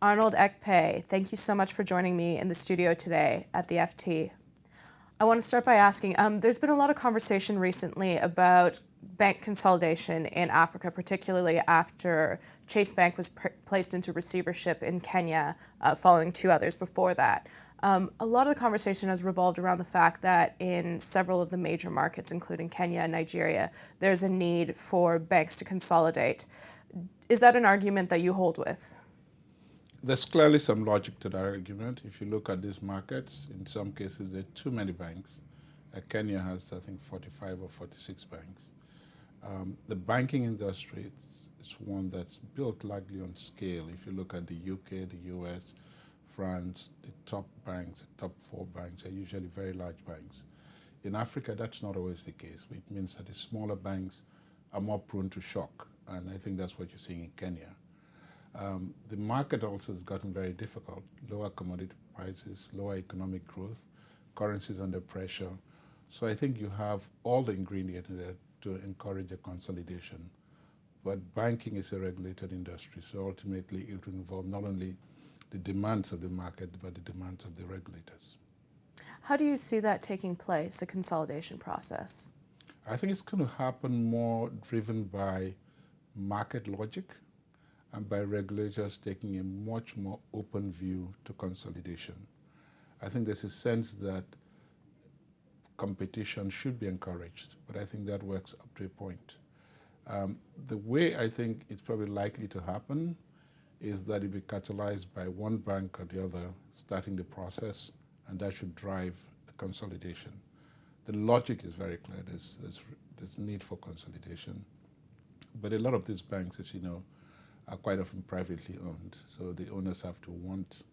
Arnold Ekpe, thank you so much for joining me in the studio today at the FT. I want to start by asking, there's been a lot of conversation recently about bank consolidation in Africa, particularly after Chase Bank was placed into receivership in Kenya, following two others before that. A lot of the conversation has revolved around the fact that in several of the major markets, including Kenya and Nigeria, there's a need for banks to consolidate. Is that an argument that you hold with? There's clearly some logic to that argument. If you look at these markets, in some cases there are too many banks. Kenya has, I think, 45 or 46 banks. The banking industry is one that's built largely on scale. If you look at the UK, the US, France, the top banks, the top 4 banks are usually very large banks. In Africa, that's not always the case, which means that the smaller banks are more prone to shock, and I think that's what you're seeing in Kenya. The market also has gotten very difficult. Lower commodity prices, lower economic growth, currencies under pressure. So I think you have all the ingredients there to encourage a consolidation. But banking is a regulated industry, so ultimately it will involve not only the demands of the market, but the demands of the regulators. How do you see that taking place, the consolidation process? I think it's going to happen more driven by market logic and by regulators taking a much more open view to consolidation. I think there's a sense that competition should be encouraged, but I think that works up to a point. The way I think it's probably likely to happen is that it be catalyzed by one bank or the other starting the process, and that should drive the consolidation. The logic is very clear. There's need for consolidation, but a lot of these banks, as you know, are quite often privately owned, so the owners have to want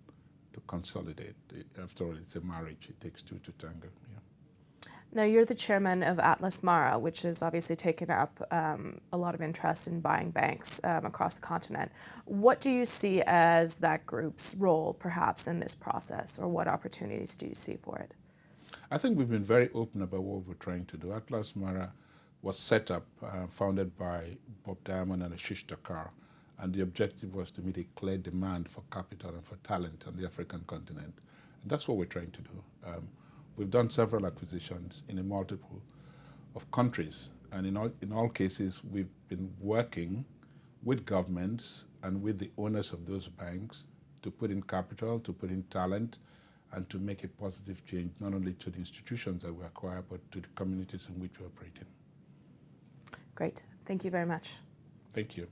to consolidate. After all, it's a marriage. It takes two to tango. Yeah. Now, you're the chairman of Atlas Mara, which has obviously taken up a lot of interest in buying banks across the continent. What do you see as that group's role, perhaps, in this process, or what opportunities do you see for it? I think we've been very open about what we're trying to do. Atlas Mara was set up, founded by Bob Diamond and Ashish Thakkar, and the objective was to meet a clear demand for capital and for talent on the African continent. And that's what we're trying to do. We've done several acquisitions in a multiple of countries, and in all cases, we've been working with governments and with the owners of those banks to put in capital, to put in talent, and to make a positive change, not only to the institutions that we acquire, but to the communities in which we operate in. Great. Thank you very much. Thank you.